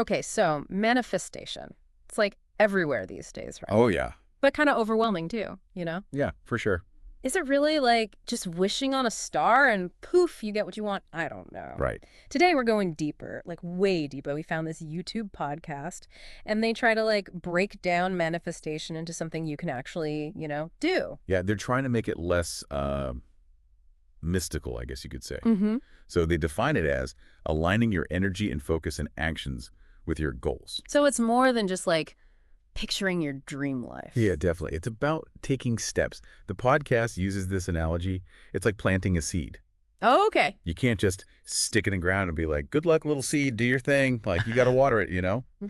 Okay, so manifestation. It's like everywhere these days, right? Oh, yeah. But kind of overwhelming too, you know? Yeah, for sure. Is it really like just wishing on a star and poof, you get what you want? I don't know. Right. Today we're going deeper, like way deeper. We found this YouTube podcast and they try to like break down manifestation into something you can actually, do. Yeah, they're trying to make it less mystical, I guess you could say. Mm-hmm. So they define it as aligning your energy and focus and actions with your goals. So it's more than just like picturing your dream life. Yeah, definitely. It's about taking steps. The podcast uses this analogy. It's like planting a seed. Oh, okay. You can't just stick it in the ground and be like, good luck, little seed, do your thing. Like, you got to water it,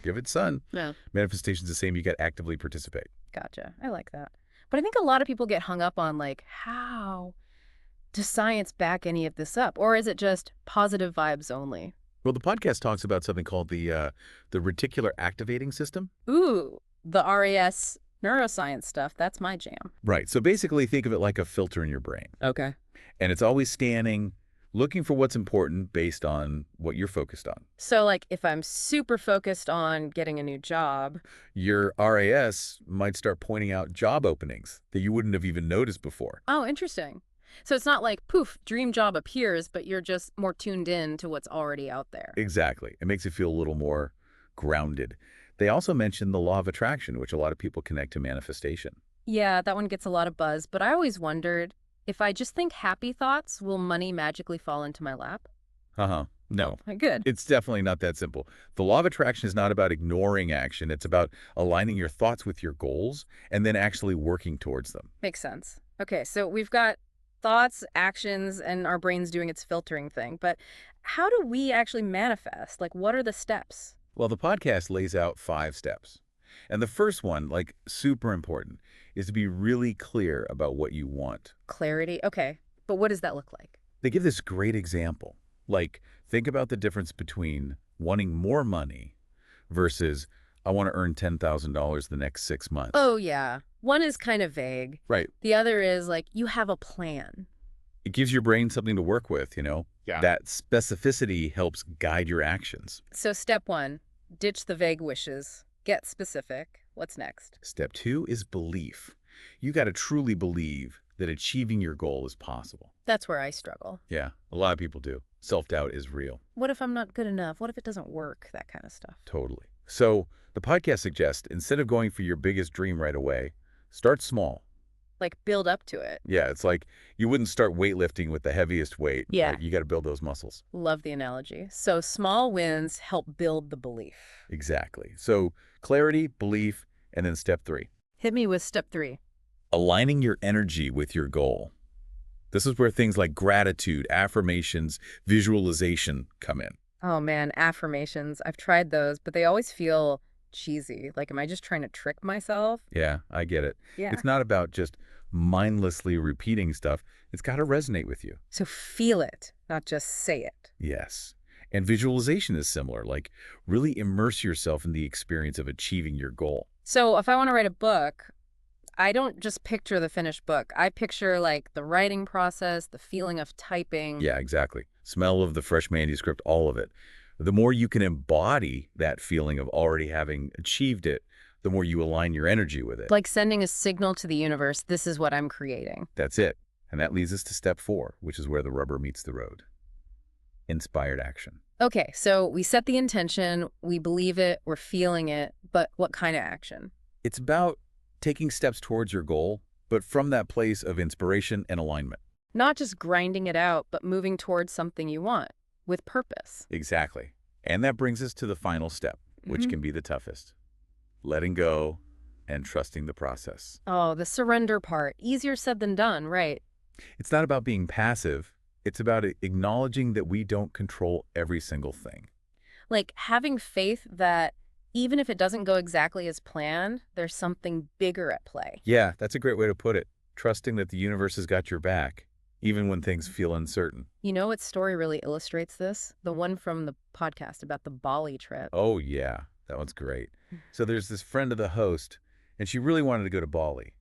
give it sun. Yeah. Manifestation's the same. You got to actively participate. Gotcha. I like that. But I think a lot of people get hung up on like, how does science back any of this up? Or is it just positive vibes only? Well, the podcast talks about something called the reticular activating system. Ooh, the RAS neuroscience stuff. That's my jam. Right. So basically, think of it like a filter in your brain. Okay. And it's always scanning, looking for what's important based on what you're focused on. So like if I'm super focused on getting a new job. Your RAS might start pointing out job openings that you wouldn't have even noticed before. Oh, interesting. So it's not like, poof, dream job appears, but you're just more tuned in to what's already out there. Exactly. It makes it feel a little more grounded. They also mention the law of attraction, which a lot of people connect to manifestation. Yeah, that one gets a lot of buzz, but I always wondered, if I just think happy thoughts, will money magically fall into my lap? No. Good. It's definitely not that simple. The law of attraction is not about ignoring action. It's about aligning your thoughts with your goals and then actually working towards them. Makes sense. Okay, so we've got thoughts, actions, and our brain's doing its filtering thing. But how do we actually manifest? Like, what are the steps? Well, the podcast lays out 5 steps. And the first one, like super important, is to be really clear about what you want. Clarity. Okay, but what does that look like? They give this great example. Like, think about the difference between wanting more money versus I want to earn $10,000 the next 6 months. Oh, yeah. One is kind of vague. Right. The other is like, you have a plan. It gives your brain something to work with, Yeah. That specificity helps guide your actions. So step 1, ditch the vague wishes. Get specific. What's next? Step 2 is belief. You got to truly believe that achieving your goal is possible. That's where I struggle. Yeah, a lot of people do. Self-doubt is real. What if I'm not good enough? What if it doesn't work? That kind of stuff. Totally. So the podcast suggests instead of going for your biggest dream right away, start small. Like build up to it. Yeah, it's like you wouldn't start weightlifting with the heaviest weight. Yeah. Right? You got to build those muscles. Love the analogy. So small wins help build the belief. Exactly. So clarity, belief, and then step 3. Hit me with step 3. Aligning your energy with your goal. This is where things like gratitude, affirmations, visualization come in. Oh man, affirmations. I've tried those, but they always feel cheesy. Like, am I just trying to trick myself? Yeah, I get it. Yeah. It's not about just mindlessly repeating stuff. It's got to resonate with you. So feel it, not just say it. Yes. And visualization is similar, like really immerse yourself in the experience of achieving your goal. So if I want to write a book, I don't just picture the finished book. I picture like the writing process, the feeling of typing. Yeah, exactly. Smell of the fresh manuscript, all of it. The more you can embody that feeling of already having achieved it, the more you align your energy with it. Like sending a signal to the universe, this is what I'm creating. That's it. And that leads us to step 4, which is where the rubber meets the road. Inspired action. Okay, so we set the intention, we believe it, we're feeling it, but what kind of action? It's about taking steps towards your goal, but from that place of inspiration and alignment. Not just grinding it out, but moving towards something you want with purpose. Exactly. And that brings us to the final step, which can be the toughest. Letting go and trusting the process. Oh, the surrender part. Easier said than done, right? It's not about being passive. It's about acknowledging that we don't control every single thing. Like having faith that even if it doesn't go exactly as planned, there's something bigger at play. Yeah, that's a great way to put it. Trusting that the universe has got your back, even when things feel uncertain. You know what story really illustrates this? The one from the podcast about the Bali trip. Oh, yeah. That one's great. So there's this friend of the host, and she really wanted to go to Bali.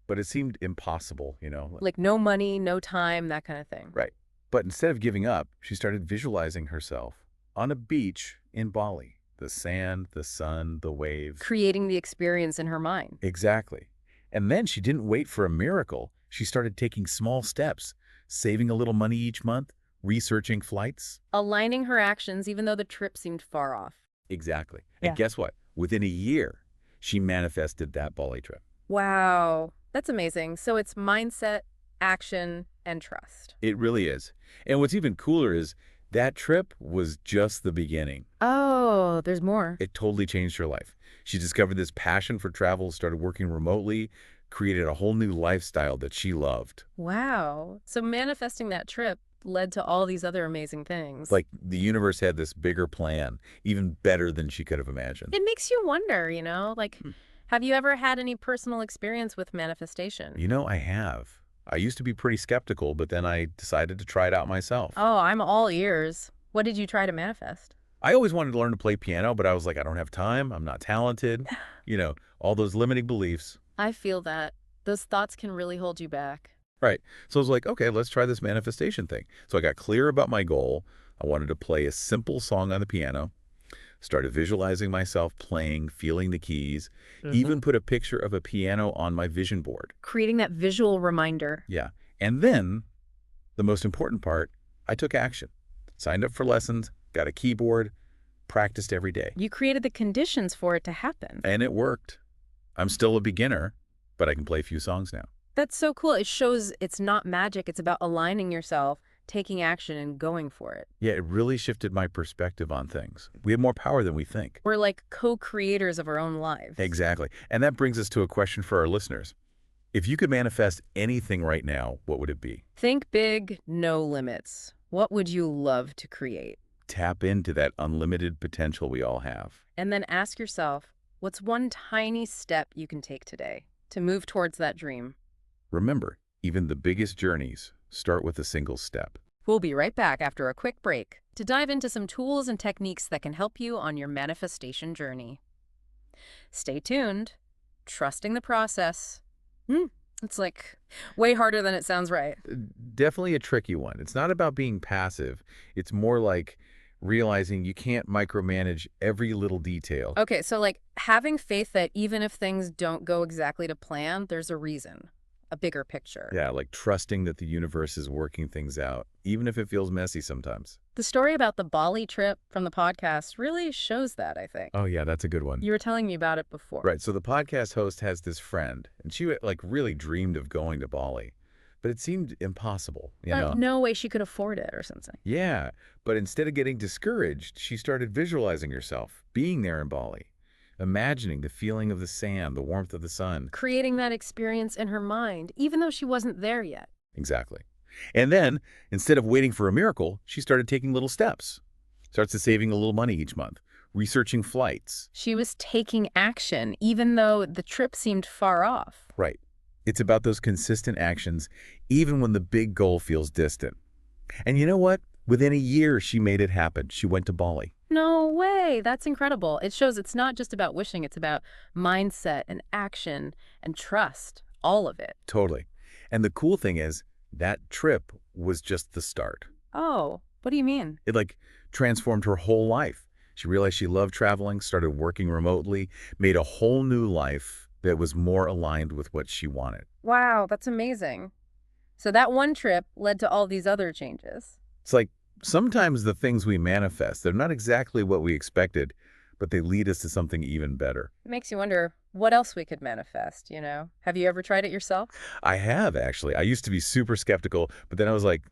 But it seemed impossible, Like no money, no time, that kind of thing. Right. But instead of giving up, she started visualizing herself on a beach in Bali. The sand, the sun, the waves. Creating the experience in her mind. Exactly. And then she didn't wait for a miracle. She started taking small steps, saving a little money each month, researching flights. Aligning her actions even though the trip seemed far off. Exactly. And Yeah. guess what? Within a year, she manifested that Bali trip. Wow. That's amazing. So it's mindset, action, and trust. It really is. And what's even cooler is that trip was just the beginning. Oh, there's more. It totally changed her life. She discovered this passion for travel, started working remotely, created a whole new lifestyle that she loved. Wow. So manifesting that trip led to all these other amazing things. Like the universe had this bigger plan, even better than she could have imagined. It makes you wonder, like, have you ever had any personal experience with manifestation? You know, I have. I used to be pretty skeptical, but then I decided to try it out myself. Oh, I'm all ears. What did you try to manifest? I always wanted to learn to play piano, but I was like, I don't have time. I'm not talented. All those limiting beliefs. I feel that. Those thoughts can really hold you back. Right. So I was like, okay, let's try this manifestation thing. So I got clear about my goal. I wanted to play a simple song on the piano, started visualizing myself playing, feeling the keys, even put a picture of a piano on my vision board. Creating that visual reminder. Yeah. And then the most important part, I took action. Signed up for lessons, got a keyboard, practiced every day. You created the conditions for it to happen. And it worked. I'm still a beginner, but I can play a few songs now. That's so cool. It shows it's not magic. It's about aligning yourself, taking action, and going for it. Yeah, it really shifted my perspective on things. We have more power than we think. We're like co-creators of our own lives. Exactly. And that brings us to a question for our listeners. If you could manifest anything right now, what would it be? Think big, no limits. What would you love to create? Tap into that unlimited potential we all have. And then ask yourself, what's one tiny step you can take today to move towards that dream? Remember, even the biggest journeys start with a single step. We'll be right back after a quick break to dive into some tools and techniques that can help you on your manifestation journey. Stay tuned. Trusting the process. It's like way harder than it sounds, right? Definitely a tricky one. It's not about being passive. It's more like realizing you can't micromanage every little detail. Okay, so like having faith that even if things don't go exactly to plan, there's a reason, a bigger picture. Yeah, like trusting that the universe is working things out, even if it feels messy sometimes. The story about the Bali trip from the podcast really shows that, I think. Oh, yeah, that's a good one. You were telling me about it before. Right, so the podcast host has this friend, and she really dreamed of going to Bali, but it seemed impossible, No way she could afford it or something. Yeah, but instead of getting discouraged, she started visualizing herself being there in Bali, imagining the feeling of the sand, the warmth of the sun. Creating that experience in her mind, even though she wasn't there yet. Exactly. And then, instead of waiting for a miracle, she started taking little steps. Starts saving a little money each month, researching flights. She was taking action, even though the trip seemed far off. Right. It's about those consistent actions, even when the big goal feels distant. And you know what? Within a year, she made it happen. She went to Bali. No way. That's incredible. It shows it's not just about wishing. It's about mindset and action and trust. All of it. Totally. And the cool thing is, that trip was just the start. Oh, what do you mean? It transformed her whole life. She realized she loved traveling, started working remotely, made a whole new life that was more aligned with what she wanted. Wow, that's amazing. So that one trip led to all these other changes. It's like sometimes the things we manifest, they're not exactly what we expected, but they lead us to something even better. It makes you wonder what else we could manifest, Have you ever tried it yourself? I have, actually. I used to be super skeptical, but then I was like,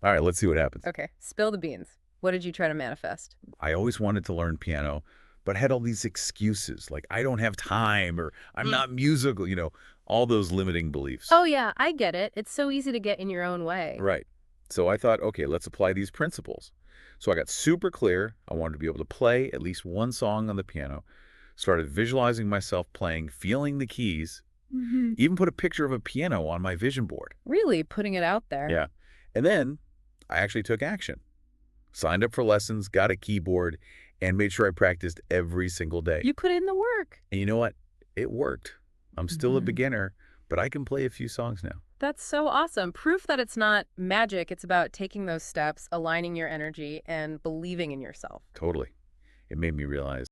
all right, let's see what happens. Okay, spill the beans. What did you try to manifest? I always wanted to learn piano, but had all these excuses, like I don't have time or I'm not musical, all those limiting beliefs. Oh, yeah, I get it. It's so easy to get in your own way. Right. So I thought, okay, let's apply these principles. So I got super clear. I wanted to be able to play at least one song on the piano, started visualizing myself playing, feeling the keys, even put a picture of a piano on my vision board. Really putting it out there. Yeah. And then I actually took action, signed up for lessons, got a keyboard, and made sure I practiced every single day. You put in the work. And you know what? It worked. I'm still a beginner, but I can play a few songs now. That's so awesome. Proof that it's not magic. It's about taking those steps, aligning your energy, and believing in yourself. Totally. It made me realize